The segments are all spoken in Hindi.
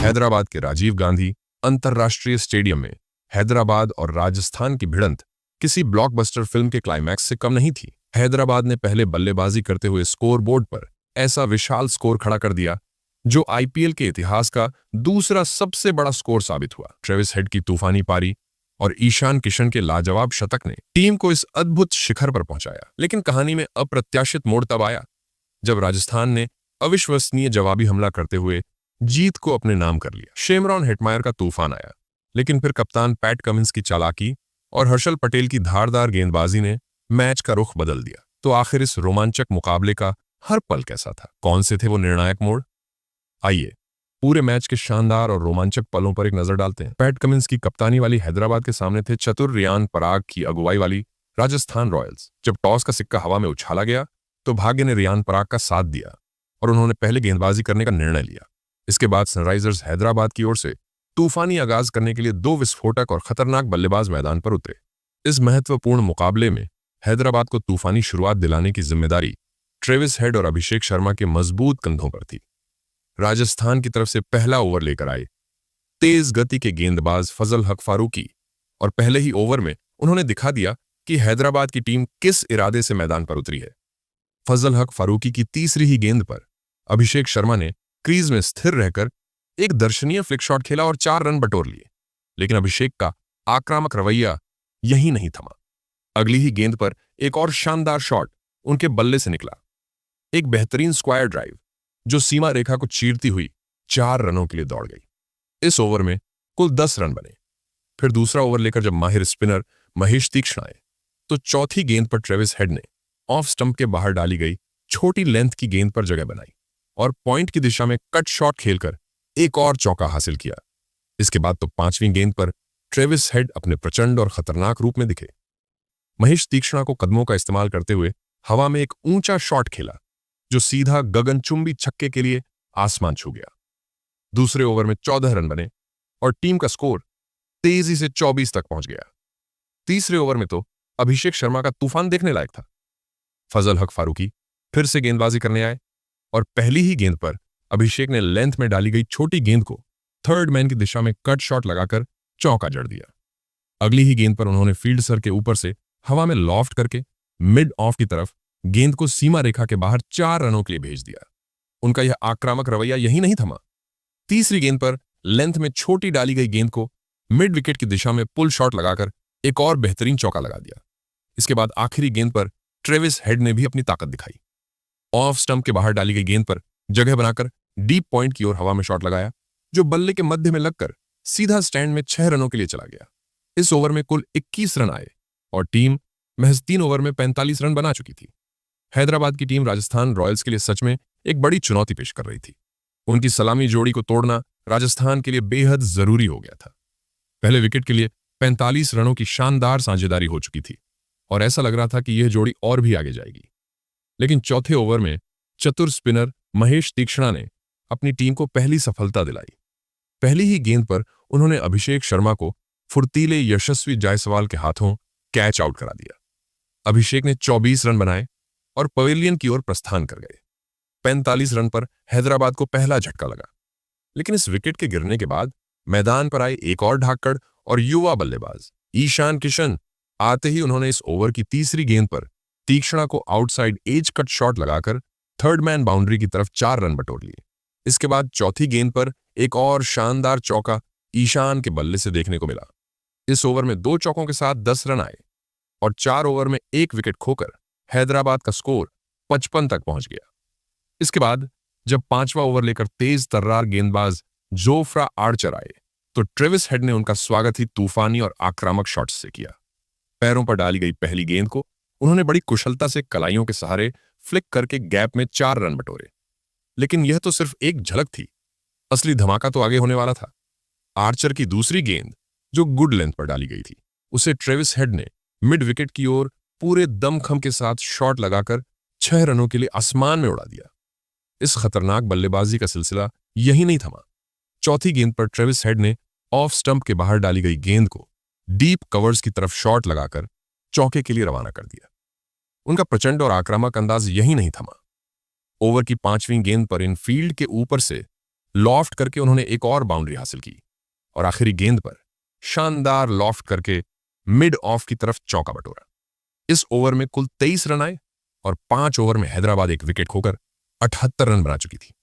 हैदराबाद के राजीव गांधी अंतर्राष्ट्रीय स्टेडियम में हैदराबाद और राजस्थान की भिड़ंत किसी ब्लॉकबस्टर फिल्म के क्लाइमैक्स से कम नहीं थी। हैदराबाद ने पहले बल्लेबाजी करते हुए स्कोर बोर्ड पर ऐसा विशाल स्कोर खड़ा कर दिया जो आईपीएल के इतिहास का दूसरा सबसे बड़ा स्कोर साबित हुआ। ट्रेविस हेड की तूफानी पारी और ईशान किशन के लाजवाब शतक ने टीम को इस अद्भुत शिखर पर पहुंचाया। लेकिन कहानी में अप्रत्याशित मोड़ तब आया जब राजस्थान ने अविश्वसनीय जवाबी हमला करते हुए जीत को अपने नाम कर लिया। शेमरॉन हेटमायर का तूफान आया, लेकिन फिर कप्तान पैट कमिंस की चालाकी और हर्षल पटेल की धारदार गेंदबाजी ने मैच का रुख बदल दिया। तो आखिर इस रोमांचक मुकाबले का हर पल कैसा था? कौन से थे वो निर्णायक मोड़? आइए पूरे मैच के शानदार और रोमांचक पलों पर एक नजर डालते हैं। पैट कमिंस की कप्तानी वाली हैदराबाद के सामने थे चतुर रियान पराग की अगुवाई वाली राजस्थान रॉयल्स। जब टॉस का सिक्का हवा में उछाला गया तो भाग्य ने रियान पराग का साथ दिया और उन्होंने पहले गेंदबाजी करने का निर्णय लिया। इसके बाद सनराइजर्स हैदराबाद की ओर से तूफानी आगाज करने के लिए 2 विस्फोटक और खतरनाक बल्लेबाज मैदान पर उतरे। इस महत्वपूर्ण मुकाबले में हैदराबाद को तूफानी शुरुआत दिलाने की जिम्मेदारी ट्रेविस हेड और अभिषेक शर्मा के मजबूत कंधों पर थी। राजस्थान की तरफ से पहला ओवर लेकर आए तेज गति के गेंदबाज फजल हक फारूकी और पहले ही ओवर में उन्होंने दिखा दिया कि हैदराबाद की टीम किस इरादे से मैदान पर उतरी है। फजल हक फारूकी की तीसरी ही गेंद पर अभिषेक शर्मा ने क्रीज में स्थिर रहकर एक दर्शनीय फ्लिक शॉट खेला और 4 रन बटोर लिए। लेकिन अभिषेक का आक्रामक रवैया यही नहीं थमा। अगली ही गेंद पर एक और शानदार शॉट उनके बल्ले से निकला, एक बेहतरीन स्क्वायर ड्राइव जो सीमा रेखा को चीरती हुई 4 रनों के लिए दौड़ गई। इस ओवर में कुल 10 रन बने। फिर दूसरा ओवर लेकर जब माहिर स्पिनर महेश तीक्ष्ण आए तो चौथी गेंद पर ट्रेविस हेड ने ऑफ स्टंप के बाहर डाली गई छोटी लेंथ की गेंद पर जगह बनाई और पॉइंट की दिशा में कट शॉट खेलकर एक और चौका हासिल किया। इसके बाद तो 5वीं गेंद पर ट्रेविस हेड अपने प्रचंड और खतरनाक रूप में दिखे। महेश तीक्ष्णा को कदमों का इस्तेमाल करते हुए हवा में एक ऊंचा शॉट खेला जो सीधा गगनचुंबी छक्के के लिए आसमान छू गया। दूसरे ओवर में 14 रन बने और टीम का स्कोर तेजी से 24 तक पहुंच गया। तीसरे ओवर में तो अभिषेक शर्मा का तूफान देखने लायक था। फजल हक फारूकी फिर से गेंदबाजी करने आए और पहली ही गेंद पर अभिषेक ने लेंथ में डाली गई छोटी गेंद को थर्ड मैन की दिशा में कट शॉट लगाकर चौका जड़ दिया। अगली ही गेंद पर उन्होंने फील्ड सर के ऊपर से हवा में लॉफ्ट करके मिड ऑफ की तरफ गेंद को सीमा रेखा के बाहर 4 रनों के लिए भेज दिया। उनका यह आक्रामक रवैया यही नहीं थमा। तीसरी गेंद पर लेंथ में छोटी डाली गई गेंद को मिड विकेट की दिशा में पुल शॉट लगाकर एक और बेहतरीन चौका लगा दिया। इसके बाद आखिरी गेंद पर ट्रेविस हेड ने भी अपनी ताकत दिखाई। ऑफ स्टंप के बाहर डाली गई गेंद पर जगह बनाकर डीप पॉइंट की ओर हवा में शॉट लगाया जो बल्ले के मध्य में लगकर सीधा स्टैंड में 6 रनों के लिए चला गया। इस ओवर में कुल 21 रन आए और टीम महज 3 ओवर में 45 रन बना चुकी थी। हैदराबाद की टीम राजस्थान रॉयल्स के लिए सच में एक बड़ी चुनौती पेश कर रही थी। उनकी सलामी जोड़ी को तोड़ना राजस्थान के लिए बेहद जरूरी हो गया था। पहले विकेट के लिए 45 रनों की शानदार साझेदारी हो चुकी थी और ऐसा लग रहा था कि यह जोड़ी और भी आगे जाएगी। लेकिन चौथे ओवर में चतुर स्पिनर महेश तीक्ष्णा ने अपनी टीम को पहली सफलता दिलाई। पहली ही गेंद पर उन्होंने अभिषेक शर्मा को फुर्तीले यशस्वी जायसवाल के हाथों कैच आउट करा दिया। अभिषेक ने 24 रन बनाए और पवेलियन की ओर प्रस्थान कर गए। 45 रन पर हैदराबाद को पहला झटका लगा। लेकिन इस विकेट के गिरने के बाद मैदान पर आए एक और ढाकड़ और युवा बल्लेबाज ईशान किशन आते ही उन्होंने इस ओवर की तीसरी गेंद पर तीक्ष्णा को आउटसाइड एज कट शॉट लगाकर थर्ड मैन बाउंड्री की तरफ 4 रन बटोर लिए। इसके बाद चौथी गेंद पर एक और शानदार चौका ईशान के बल्ले से देखने को मिला। इस ओवर में 2 चौकों के साथ 10 रन आए और 4 ओवर में 1 विकेट खोकर हैदराबाद का स्कोर 55 तक पहुंच गया। इसके बाद जब 5वां ओवर लेकर तेज तर्रार गेंदबाज जोफ्रा आर्चर आए तो ट्रेविस हेड ने उनका स्वागत ही तूफानी और आक्रामक शॉट्स से किया। पैरों पर डाली गई पहली गेंद को उन्होंने बड़ी कुशलता से कलाइयों के सहारे फ्लिक करके गैप में 4 रन बटोरे। लेकिन यह तो सिर्फ एक झलक थी, असली धमाका तो आगे होने वाला था। आर्चर की दूसरी गेंद जो गुड लेंथ पर डाली गई थी उसे ट्रेविस हेड ने मिड विकेट की ओर पूरे दमखम के साथ शॉट लगाकर 6 रनों के लिए आसमान में उड़ा दिया। इस खतरनाक बल्लेबाजी का सिलसिला यही नहीं थमा। चौथी गेंद पर ट्रेविस हेड ने ऑफ स्टंप के बाहर डाली गई गेंद को डीप कवर्स की तरफ शॉट लगाकर चौके के लिए रवाना कर दिया। उनका प्रचंड और आक्रामक अंदाज यही नहीं थमा। ओवर की 5वीं गेंद पर इन फील्ड के ऊपर से लॉफ्ट करके उन्होंने एक और बाउंड्री हासिल की और आखिरी गेंद पर शानदार लॉफ्ट करके मिड ऑफ की तरफ चौका बटोरा। इस ओवर में कुल 23 रन आए और 5 ओवर में हैदराबाद एक विकेट खोकर 78 रन बना चुकी थी।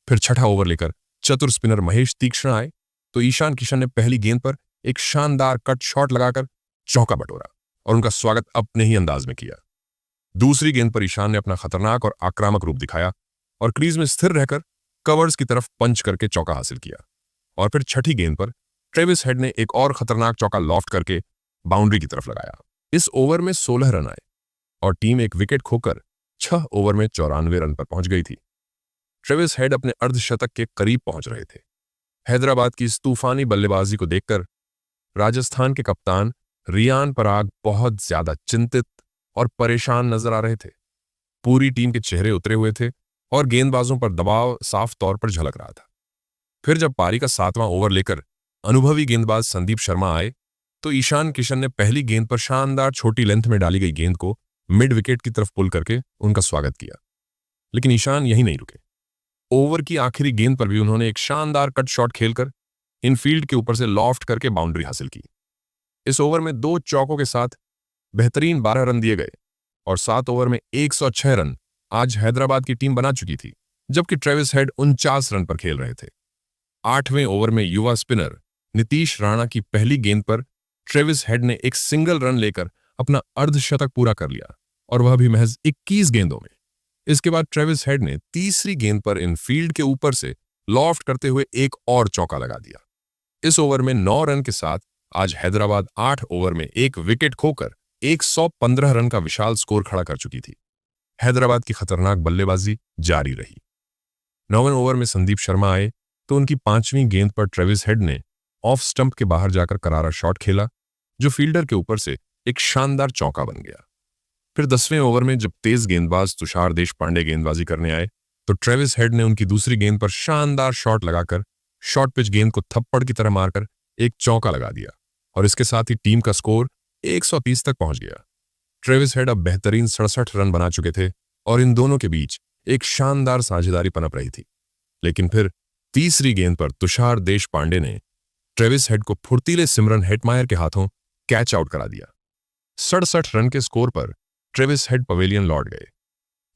फिर छठा ओवर लेकर चतुर स्पिनर महेश तीक्ष्ण आए तो ईशान किशन ने पहली गेंद पर एक शानदार कट शॉट लगाकर चौका बटोरा और उनका स्वागत अपने ही अंदाज में किया। दूसरी गेंद पर ईशान ने अपना खतरनाक और आक्रामक रूप दिखाया और क्रीज में स्थिर रहकर कवर्स की तरफ पंच करके चौका हासिल किया। और फिर छठी गेंद पर ट्रेविस हेड ने एक और खतरनाक चौका लॉफ्ट करके बाउंड्री की तरफ लगाया। इस ओवर में 16 रन आए और टीम एक विकेट खोकर 6 ओवर में 94 रन पर पहुंच गई थी। ट्रेविस हेड अपने अर्धशतक के करीब पहुंच रहे थे। हैदराबाद की इस तूफानी बल्लेबाजी को देखकर राजस्थान के कप्तान रियान पराग बहुत ज्यादा चिंतित और परेशान नजर आ रहे थे। पूरी टीम के चेहरे उतरे हुए थे और गेंदबाजों पर दबाव साफ तौर पर झलक रहा था। फिर जब पारी का 7वां ओवर लेकर अनुभवी गेंदबाज संदीप शर्मा आए तो ईशान किशन ने पहली गेंद पर शानदार छोटी लेंथ में डाली गई गेंद को मिड विकेट की तरफ पुल करके उनका स्वागत किया। लेकिन ईशान यहीं नहीं रुके। ओवर की आखिरी गेंद पर भी उन्होंने एक शानदार कट शॉट खेलकर इनफील्ड के ऊपर से लॉफ्ट करके बाउंड्री हासिल की। इस ओवर में 2 चौकों के साथ बेहतरीन 12 रन दिए गए और 7 ओवर में 106 रन आज हैदराबाद की टीम बना चुकी थी, जबकि ट्रेविस हेड 49 रन पर खेल रहे थे। 8वें ओवर में युवा स्पिनर नीतीश राणा की पहली गेंद पर ट्रेविस हेड ने एक सिंगल रन लेकर अपना अर्धशतक पूरा कर लिया और वह भी महज 21 गेंदों में। इसके बाद ट्रेविस हेड ने तीसरी गेंद पर इनफील्ड के ऊपर से लॉफ्ट करते हुए एक और चौका लगा दिया। इस ओवर में 9 रन के साथ आज हैदराबाद 8 ओवर में एक विकेट खोकर 115 रन का विशाल स्कोर खड़ा कर चुकी थी। हैदराबाद की खतरनाक बल्लेबाजी जारी रही। 9वें ओवर में संदीप शर्मा आए तो उनकी 5वीं गेंद पर ट्रेविस हेड ने ऑफ स्टंप के बाहर जाकर करारा शॉट खेला, जो फील्डर के ऊपर से एक शानदार चौका बन गया। फिर 10वें ओवर में जब तेज गेंदबाज तुषार देशपांडे गेंदबाजी करने आए तो ट्रेविस हेड ने उनकी दूसरी गेंद पर शानदार शॉट लगाकर शॉर्ट पिच गेंद को थप्पड़ की तरह मारकर एक चौका लगा दिया और इसके साथ ही टीम का स्कोर 130 तक पहुंच गया। ट्रेविस हेड अब बेहतरीन 67 रन बना चुके थे और इन दोनों के बीच एक शानदार साझेदारी पनप रही थी। लेकिन फिर तीसरी गेंद पर तुषार देशपांडे ने ट्रेविस हेड को फुर्तीले सिमरन हेटमायर के हाथों कैच आउट करा दिया। 67 रन के स्कोर पर ट्रेविस हेड पवेलियन लौट गए।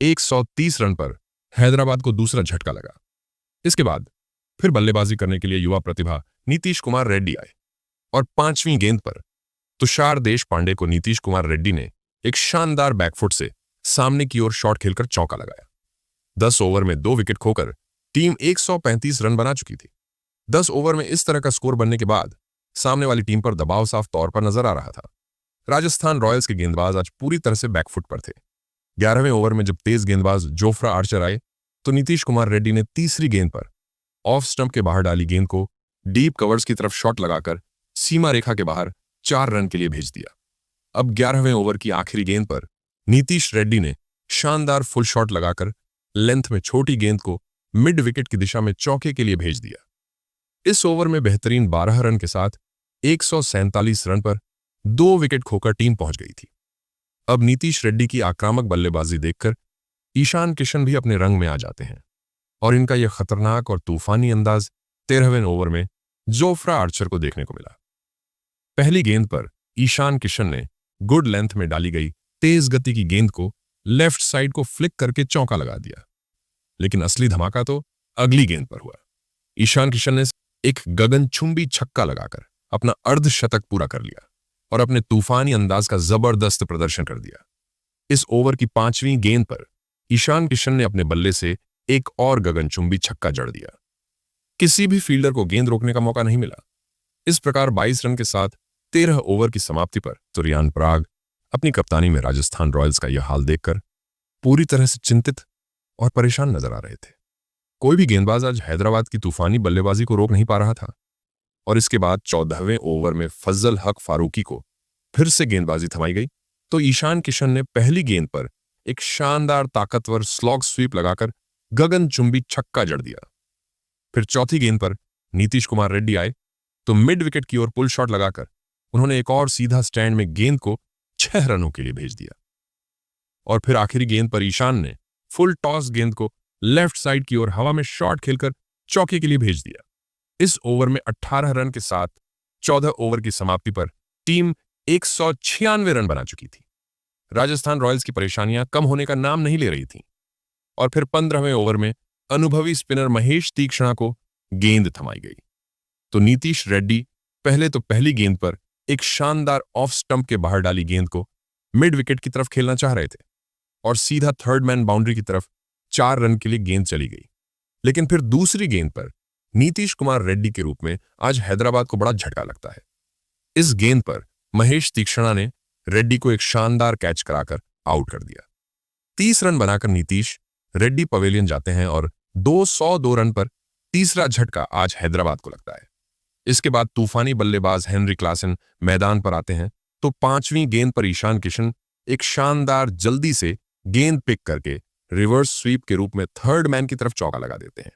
130 रन पर हैदराबाद को दूसरा झटका लगा। इसके बाद फिर बल्लेबाजी करने के लिए युवा प्रतिभा नीतीश कुमार रेड्डी आए और 5वीं गेंद पर तुषार देशपांडे को नीतीश कुमार रेड्डी ने एक शानदार बैकफुट से सामने की ओर शॉट खेलकर चौका लगाया। 10 ओवर में 2 विकेट खोकर टीम 135 रन बना चुकी थी। 10 ओवर में इस तरह का स्कोर बनने के बाद सामने वाली टीम पर दबाव साफ तौर पर नजर आ रहा था। राजस्थान रॉयल्स के गेंदबाज आज पूरी तरह से बैकफुट पर थे। 11वें ओवर में जब तेज गेंदबाज जोफ्रा आर्चर आए तो नीतीश कुमार रेड्डी ने तीसरी गेंद पर ऑफ स्टंप के बाहर डाली गेंद को डीप कवर्स की तरफ शॉट लगाकर सीमा रेखा के बाहर 4 रन के लिए भेज दिया। अब 11वें ओवर की आखिरी गेंद पर नीतीश रेड्डी ने शानदार फुल शॉट लगाकर लेंथ में छोटी गेंद को मिड विकेट की दिशा में चौके के लिए भेज दिया। इस ओवर में बेहतरीन 12 रन के साथ 147 रन पर 2 विकेट खोकर टीम पहुंच गई थी। अब नीतीश रेड्डी की आक्रामक बल्लेबाजी देखकर ईशान किशन भी अपने रंग में आ जाते हैं और इनका यह खतरनाक और तूफानी अंदाज 13वें ओवर में जोफ्रा आर्चर को देखने को मिला। पहली गेंद पर ईशान किशन ने गुड लेंथ में डाली गई तेज गति की गेंद को लेफ्ट साइड को फ्लिक करके चौका लगा दिया। लेकिन असली धमाका तो अगली गेंद पर हुआ। ईशान किशन ने एक गगनचुंबी छक्का लगाकर अपना अर्धशतक पूरा कर लिया और अपने तूफानी अंदाज का जबरदस्त प्रदर्शन कर दिया। इस ओवर की 5वीं गेंद पर ईशान किशन ने अपने बल्ले से एक और गगनचुंबी छक्का जड़ दिया। किसी भी फील्डर को गेंद रोकने का मौका नहीं मिला। इस प्रकार 22 रन के साथ 13 ओवर की समाप्ति पर तो रियान पराग अपनी कप्तानी में राजस्थान रॉयल्स का यह हाल देखकर पूरी तरह से चिंतित और परेशान नजर आ रहे थे। कोई भी गेंदबाज आज हैदराबाद की तूफानी बल्लेबाजी को रोक नहीं पा रहा था और इसके बाद 14वें ओवर में फजल हक फारूकी को फिर से गेंदबाजी थमाई गई तो ईशान किशन ने पहली गेंद पर एक शानदार ताकतवर स्लॉग स्वीप लगाकर गगनचुंबी छक्का जड़ दिया। फिर चौथी गेंद पर नीतीश कुमार रेड्डी आए तो मिड विकेट की ओर पुल शॉट लगाकर उन्होंने एक और सीधा स्टैंड में गेंद को 6 रनों के लिए भेज दिया। और फिर आखिरी गेंद पर ईशान ने फुल टॉस गेंद को लेफ्ट साइड की ओर हवा में शॉट खेलकर चौके के लिए भेज दिया। इस ओवर में 18 रन के साथ 14 ओवर की समाप्ति पर टीम 196 रन बना चुकी थी। राजस्थान रॉयल्स की परेशानियां कम होने का नाम नहीं ले रही थीं और फिर 15वें ओवर में अनुभवी स्पिनर महेश तीक्ष्णा को गेंद थमाई गई तो नीतीश रेड्डी पहले तो पहली गेंद पर एक शानदार ऑफ स्टंप के बाहर डाली गेंद को मिड विकेट की तरफ खेलना चाह रहे थे और सीधा थर्ड मैन बाउंड्री की तरफ 4 रन के लिए गेंद चली गई। लेकिन फिर दूसरी गेंद पर नीतीश कुमार रेड्डी के रूप में आज हैदराबाद को बड़ा झटका लगता है। इस गेंद पर महेश तीक्ष्णा ने रेड्डी को एक शानदार कैच कराकर आउट कर दिया। 30 रन बनाकर नीतीश रेड्डी पवेलियन जाते हैं और 202 रन पर तीसरा झटका आज हैदराबाद को लगता है। इसके बाद तूफानी बल्लेबाज हेनरी क्लासन मैदान पर आते हैं तो 5वीं गेंद पर ईशान किशन एक शानदार जल्दी से गेंद पिक करके रिवर्स स्वीप के रूप में थर्ड मैन की तरफ चौका लगा देते हैं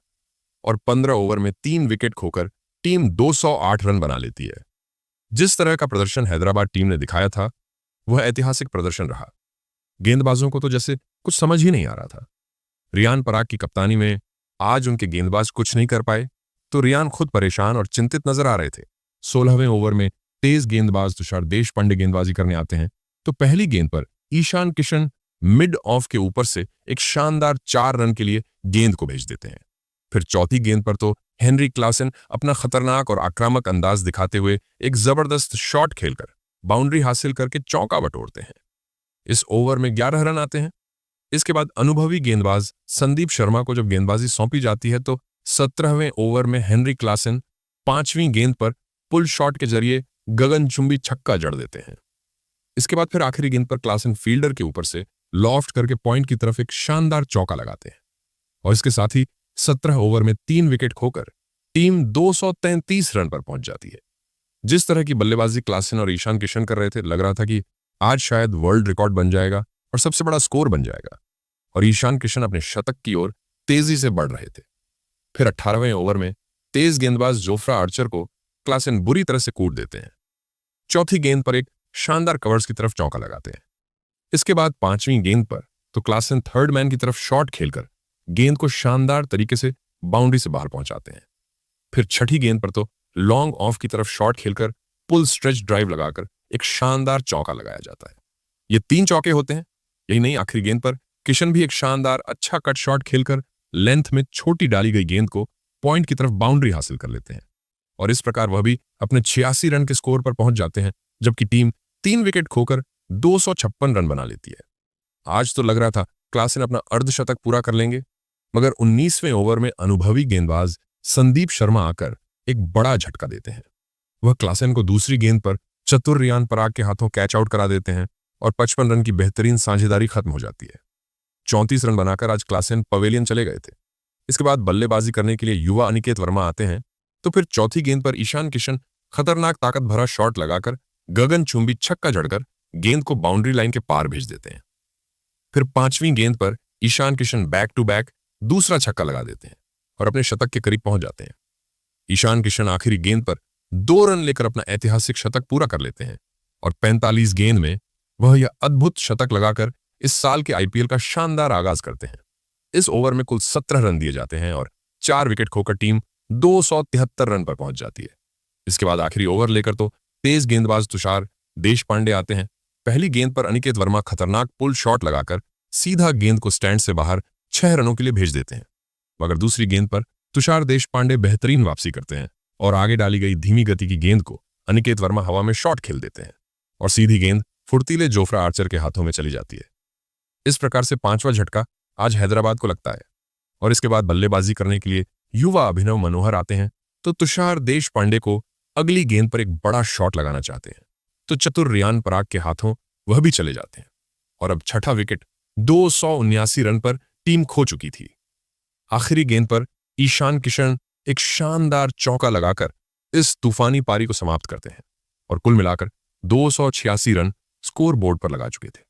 और 15 ओवर में 3 विकेट खोकर टीम 208 रन बना लेती है। जिस तरह का प्रदर्शन हैदराबाद टीम ने दिखाया था वह ऐतिहासिक प्रदर्शन रहा। गेंदबाजों को तो जैसे कुछ समझ ही नहीं आ रहा था। रियान पराग की कप्तानी में आज उनके गेंदबाज कुछ नहीं कर पाए तो रियान खुद परेशान और चिंतित नजर आ रहे थे। 16वें ओवर में तेज गेंदबाज तुषार देशपांडे गेंदबाजी करने आते हैं तो पहली गेंद पर ईशान किशन मिड ऑफ के ऊपर से एक शानदार 4 रन के लिए गेंद को भेज देते हैं। फिर चौथी गेंद पर तो हेनरी क्लासन अपना खतरनाक और आक्रामक अंदाज दिखाते हुए एक जबरदस्त शॉट खेलकर बाउंड्री हासिल करके चौका बटोरते हैं। इस ओवर में 11 रन आते हैं। इसके बाद अनुभवी गेंदबाज संदीप शर्मा को जब गेंदबाजी सौंपी जाती है तो 17वें ओवर में हेनरी क्लासन 5वीं गेंद पर पुल शॉट के जरिए गगनचुंबी छक्का जड़ देते हैं। इसके बाद फिर आखिरी गेंद पर क्लासन फील्डर के ऊपर से लॉफ्ट करके पॉइंट की तरफ एक शानदार चौका लगाते हैं और इसके साथ ही 17 ओवर में 3 विकेट खोकर टीम 233 रन पर पहुंच जाती है। जिस तरह की बल्लेबाजी क्लासन और ईशान किशन कर रहे थे लग रहा था कि आज शायद वर्ल्ड रिकॉर्ड बन जाएगा और सबसे बड़ा स्कोर बन जाएगा और ईशान किशन अपने शतक की ओर तेजी से बढ़ रहे थे। फिर 18वें ओवर में तेज गेंदबाज जोफ्रा आर्चर को क्लासन बुरी तरह से कूट देते हैं। चौथी गेंद पर एक शानदार कवर्स की तरफ चौका लगाते हैं। इसके बाद 5वीं गेंद पर तो क्लासन थर्ड मैन की तरफ शॉट खेलकर गेंद को शानदार तरीके से बाउंड्री से बाहर पहुंचाते हैं। फिर छठी गेंद पर तो लॉन्ग ऑफ की तरफ शॉट खेलकर पुल स्ट्रेच ड्राइव लगाकर एक शानदार चौका लगाया जाता है। ये 3 चौके होते हैं। यही नहीं, आखिरी गेंद पर किशन भी एक शानदार अच्छा कट शॉट खेलकर लेंथ में छोटी डाली गई गेंद को पॉइंट की तरफ बाउंड्री हासिल कर लेते हैं और इस प्रकार वह भी अपने 86 रन के स्कोर पर पहुंच जाते हैं जबकि टीम 3 विकेट खोकर 256 रन बना लेती है। आज तो लग रहा था क्लासन अपना अर्धशतक पूरा कर लेंगे मगर 19वें ओवर में अनुभवी गेंदबाज संदीप शर्मा आकर एक बड़ा झटका देते हैं। वह क्लासन को दूसरी गेंद पर चतुर रियान पराग के हाथों कैच आउट करा देते हैं और 55 रन की बेहतरीन साझेदारी खत्म हो जाती है। 34 रन बनाकर आज क्लासन पवेलियन चले गए थे। इसके बाद बल्लेबाजी करने के लिए युवा अनिकेत वर्मा आते हैं तो फिर चौथी गेंद पर ईशान किशन खतरनाक ताकत भरा शॉट लगाकर गगनचुंबी छक्का जड़कर गेंद को बाउंड्री लाइन के पार भेज देते हैं। फिर 5वीं गेंद पर Ishan Kishan back to back दूसरा छक्का लगा देते हैं और अपने शतक के करीब पहुंच जाते हैं। ईशान किशन आखिरी गेंद पर 2 रन लेकर अपना ऐतिहासिक शतक पूरा कर लेते हैं और 45 गेंद में वह यह अद्भुत शतक लगाकर इस साल के आईपीएल का शानदार आगाज करते हैं। इस ओवर में कुल 17 रन दिए जाते हैं और 4 विकेट खोकर टीम 273 रन पर पहुंच जाती है। इसके बाद आखिरी ओवर लेकर तो तेज गेंदबाज तुषार देशपांडे आते हैं। पहली गेंद पर अनिकेत वर्मा खतरनाक पुल शॉट लगाकर सीधा गेंद को स्टैंड से बाहर 6 रनों के लिए भेज देते हैं मगर दूसरी गेंद पर तुषार देशपांडे बेहतरीन वापसी करते हैं और आगे डाली गई धीमी गति की गेंद को अनिकेत वर्मा हवा में शॉट खेल देते हैं और सीधी गेंद फुर्तीले जोफ्रा आर्चर के हाथों में चली जाती है। इस प्रकार से 5वां झटका आज हैदराबाद को लगता है और इसके बाद बल्लेबाजी करने के लिए युवा अभिनव मनोहर आते हैं तो तुषार देशपांडे को अगली गेंद पर एक बड़ा शॉट लगाना चाहते हैं तो चतुर रियान पराग के हाथों वह भी चले जाते हैं और अब छठा विकेट 279 रन पर टीम खो चुकी थी। आखिरी गेंद पर ईशान किशन एक शानदार चौका लगाकर इस तूफानी पारी को समाप्त करते हैं और कुल मिलाकर 286 रन स्कोर बोर्ड पर लगा चुके थे।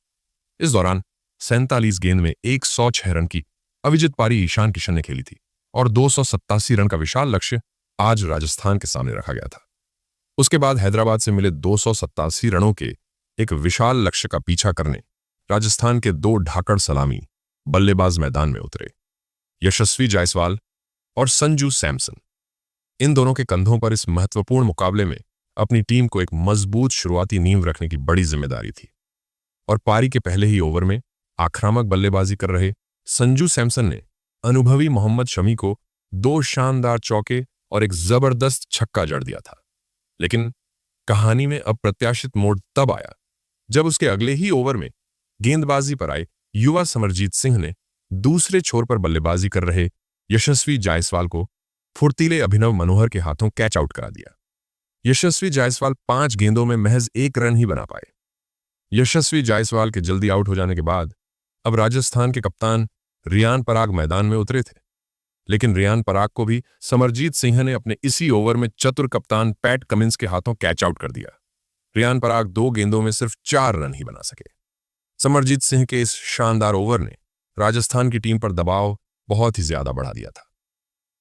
इस दौरान 47 गेंद में 106 रन की अविजित पारी ईशान किशन ने खेली थी और 287 रन का विशाल लक्ष्य आज राजस्थान के सामने रखा गया था। उसके बाद हैदराबाद से मिले 287 रनों के एक विशाल लक्ष्य का पीछा करने राजस्थान के 2 ढाकड़ सलामी बल्लेबाज मैदान में उतरे। यशस्वी जायसवाल और संजू सैमसन। इन दोनों के कंधों पर इस महत्वपूर्ण मुकाबले में अपनी टीम को एक मजबूत शुरुआती नींव रखने की बड़ी जिम्मेदारी थी। और पारी के पहले ही ओवर में आक्रामक बल्लेबाजी कर रहे संजू सैमसन ने अनुभवी मोहम्मद शमी को 2 शानदार चौके और एक जबरदस्त छक्का जड़ दिया था। लेकिन कहानी में अप्रत्याशित मोड़ तब आया जब उसके अगले ही ओवर में गेंदबाजी पर आए युवा समरजीत सिंह ने दूसरे छोर पर बल्लेबाजी कर रहे यशस्वी जायसवाल को फुर्तीले अभिनव मनोहर के हाथों कैच आउट करा दिया। यशस्वी जायसवाल 5 गेंदों में महज 1 रन ही बना पाए। यशस्वी जायसवाल के जल्दी आउट हो जाने के बाद अब राजस्थान के कप्तान रियान पराग मैदान में उतरे थे। लेकिन रियान पराग को भी समरजीत सिंह ने अपने इसी ओवर में चतुर कप्तान पैट कमिंस के हाथों कैच आउट कर दिया। रियान पराग 2 गेंदों में सिर्फ 4 रन ही बना सके। समरजीत सिंह के इस शानदार ओवर ने राजस्थान की टीम पर दबाव बहुत ही ज्यादा बढ़ा दिया था।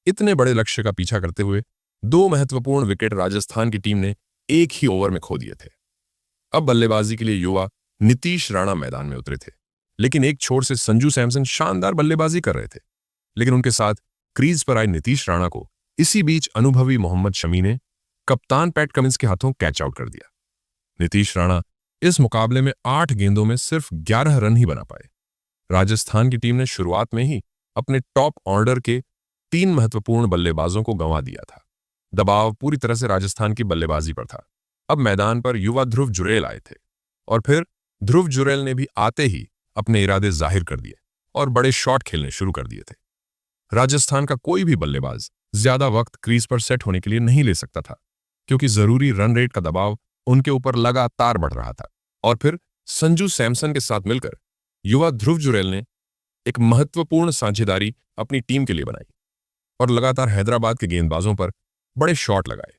इतने बड़े लक्ष्य का पीछा करते हुए 2 महत्वपूर्ण विकेट राजस्थान की टीम ने एक ही ओवर में खो दिए थे। अब बल्लेबाजी के लिए युवा नीतीश राणा मैदान में उतरे थे। लेकिन एक छोर से संजू सैमसन शानदार बल्लेबाजी कर रहे थे। लेकिन उनके साथ क्रीज पर आए नीतीश राणा को इसी बीच अनुभवी मोहम्मद शमी ने कप्तान पैट कमिंस के हाथों कैच आउट कर दिया। नीतीश राणा इस मुकाबले में 8 गेंदों में सिर्फ 11 रन ही बना पाए। राजस्थान की टीम ने शुरुआत में ही अपने टॉप ऑर्डर के 3 महत्वपूर्ण बल्लेबाजों को गंवा दिया था। दबाव पूरी तरह से राजस्थान की बल्लेबाजी पर था। अब मैदान पर युवा ध्रुव जुरैल आए थे और फिर ध्रुव जुरैल ने भी आते ही अपने इरादे जाहिर कर दिए और बड़े शॉट खेलने शुरू कर दिए थे। राजस्थान का कोई भी बल्लेबाज ज्यादा वक्त क्रीज पर सेट होने के लिए नहीं ले सकता था, क्योंकि जरूरी रन रेट का दबाव उनके ऊपर लगातार बढ़ रहा था। और फिर संजू सैमसन के साथ मिलकर युवा ध्रुव जुरैल ने एक महत्वपूर्ण साझेदारी अपनी टीम के लिए बनाई और लगातार हैदराबाद के गेंदबाजों पर बड़े शॉट लगाए।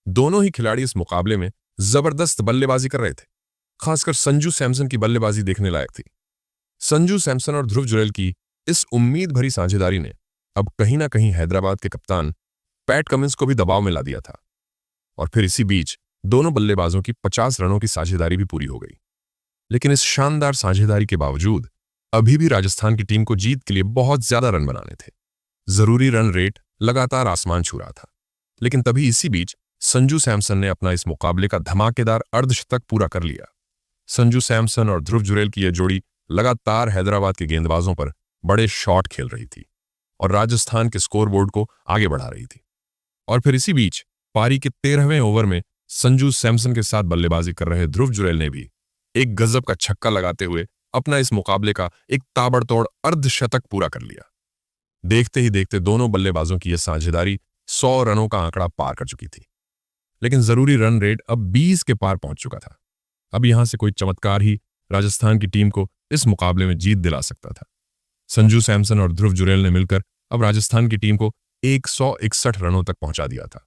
दोनों ही खिलाड़ी इस मुकाबले में जबरदस्त बल्लेबाजी कर रहे थे। खासकर संजू सैमसन की बल्लेबाजी देखने लायक थी। संजू सैमसन और ध्रुव जुरैल की इस उम्मीद भरी साझेदारी ने अब कहीं ना कहीं हैदराबाद के कप्तान पैट कमिंस को भी दबाव में ला दिया था। और फिर इसी बीच दोनों बल्लेबाजों की 50 रनों की साझेदारी भी पूरी हो गई। लेकिन इस शानदार साझेदारी के बावजूद अभी भी राजस्थान की टीम को जीत के लिए बहुत ज्यादा रन बनाने थे। जरूरी रन रेट लगातार आसमान छू रहा था। लेकिन तभी इसी बीच संजू सैमसन ने अपना इस मुकाबले का धमाकेदार अर्धशतक पूरा कर लिया। संजू सैमसन और ध्रुव जुरैल की यह जोड़ी लगातार हैदराबाद के गेंदबाजों पर बड़े शॉट खेल रही थी और राजस्थान के स्कोरबोर्ड को आगे बढ़ा रही थी। और फिर इसी बीच पारी के 13वें ओवर में संजू सैमसन के साथ बल्लेबाजी कर रहे ध्रुव जुरैल ने भी एक गजब का छक्का लगाते हुए अपना इस मुकाबले का एक ताबड़तोड़ अर्धशतक पूरा कर लिया। देखते ही देखते दोनों बल्लेबाजों की यह साझेदारी 100 रनों का आंकड़ा पार कर चुकी थी। लेकिन जरूरी रन रेट अब 20 के पार पहुंच चुका था। अब यहां से कोई चमत्कार ही राजस्थान की टीम को इस मुकाबले में जीत दिला सकता था। संजू सैमसन और ध्रुव जुरैल ने मिलकर अब राजस्थान की टीम को 161 रनों तक पहुंचा दिया था।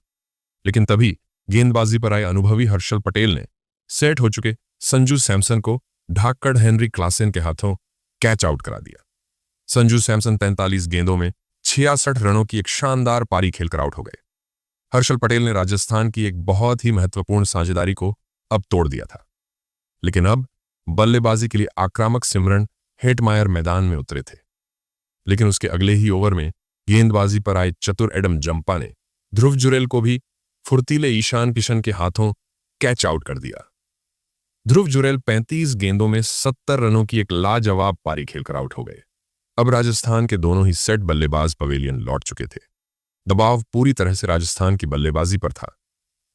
लेकिन तभी गेंदबाजी पर आए अनुभवी हर्षल पटेल ने सेट हो चुके संजू सैमसन को ढाकड़ हेनरी क्लासेन के हाथों कैच आउट करा दिया। संजू सैमसन 43 गेंदों में 66 रनों की एक शानदार पारी खेलकर आउट हो गए। हर्षल पटेल ने राजस्थान की एक बहुत ही महत्वपूर्ण साझेदारी को अब तोड़ दिया था। लेकिन अब बल्लेबाजी के लिए आक्रामक सिमरन हेटमायर मैदान में उतरे थे। लेकिन उसके अगले ही ओवर में गेंदबाजी पर आए चतुर एडम जंपा ने ध्रुव जुरैल को भी फुर्तीले ईशान किशन के हाथों कैच आउट कर दिया। ध्रुव जुरैल 35 गेंदों में 70 रनों की एक लाजवाब पारी खेलकर आउट हो गए। अब राजस्थान के दोनों ही सेट बल्लेबाज पवेलियन लौट चुके थे। दबाव पूरी तरह से राजस्थान की बल्लेबाजी पर था।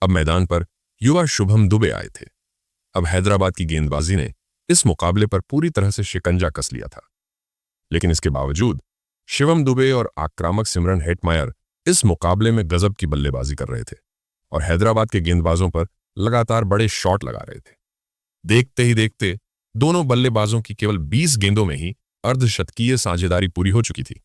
अब मैदान पर युवा शुभम दुबे आए थे। अब हैदराबाद की गेंदबाजी ने इस मुकाबले पर पूरी तरह से शिकंजा कस लिया था। लेकिन इसके बावजूद शिवम दुबे और आक्रामक सिमरन हेटमायर इस मुकाबले में गजब की बल्लेबाजी कर रहे थे और हैदराबाद के गेंदबाजों पर लगातार बड़े शॉट लगा रहे थे। देखते ही देखते दोनों बल्लेबाजों की केवल 20 गेंदों में ही अर्धशतकीय साझेदारी पूरी हो चुकी थी।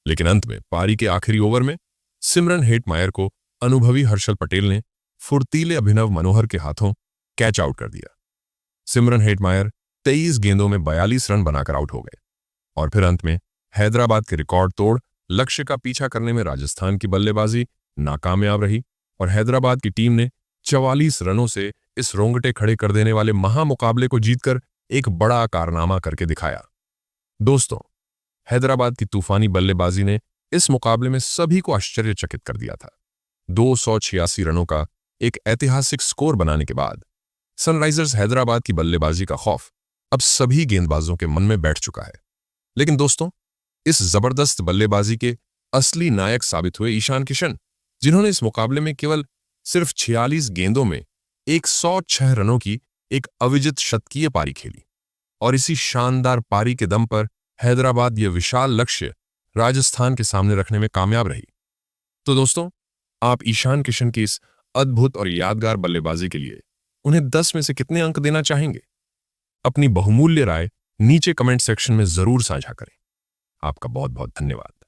लेकिन अंत में पारी के आखिरी ओवर में सिमरन हेटमायर को अनुभवी हर्षल पटेल ने फुर्तीले अभिनव मनोहर के हाथों कैच आउट कर दिया। सिमरन हेटमायर 23 गेंदों में 42 रन बनाकर आउट हो गए। और फिर अंत में हैदराबाद के रिकॉर्ड तोड़ लक्ष्य का पीछा करने में राजस्थान की बल्लेबाजी नाकामयाब रही और हैदराबाद की टीम ने 44 रनों से इस रोंगटे खड़े कर देने वाले महामुकाबले को जीतकर एक बड़ा कारनामा करके दिखाया। दोस्तों, हैदराबाद की तूफानी बल्लेबाजी ने इस मुकाबले में सभी को आश्चर्यचकित कर दिया था। 286 रनों का एक ऐतिहासिक स्कोर बनाने के बाद सनराइजर्स हैदराबाद की बल्लेबाजी का खौफ अब सभी गेंदबाजों के मन में बैठ चुका है। लेकिन दोस्तों, इस जबरदस्त बल्लेबाजी के असली नायक साबित हुए ईशान किशन, जिन्होंने इस मुकाबले में केवल सिर्फ 46 गेंदों में 106 रनों की एक अविजित शतकीय पारी खेली और इसी शानदार पारी के दम पर हैदराबाद यह विशाल लक्ष्य राजस्थान के सामने रखने में कामयाब रही। तो दोस्तों, आप ईशान किशन की इस अद्भुत और यादगार बल्लेबाजी के लिए उन्हें 10 में से कितने अंक देना चाहेंगे? अपनी बहुमूल्य राय नीचे कमेंट सेक्शन में जरूर साझा करें। आपका बहुत बहुत धन्यवाद।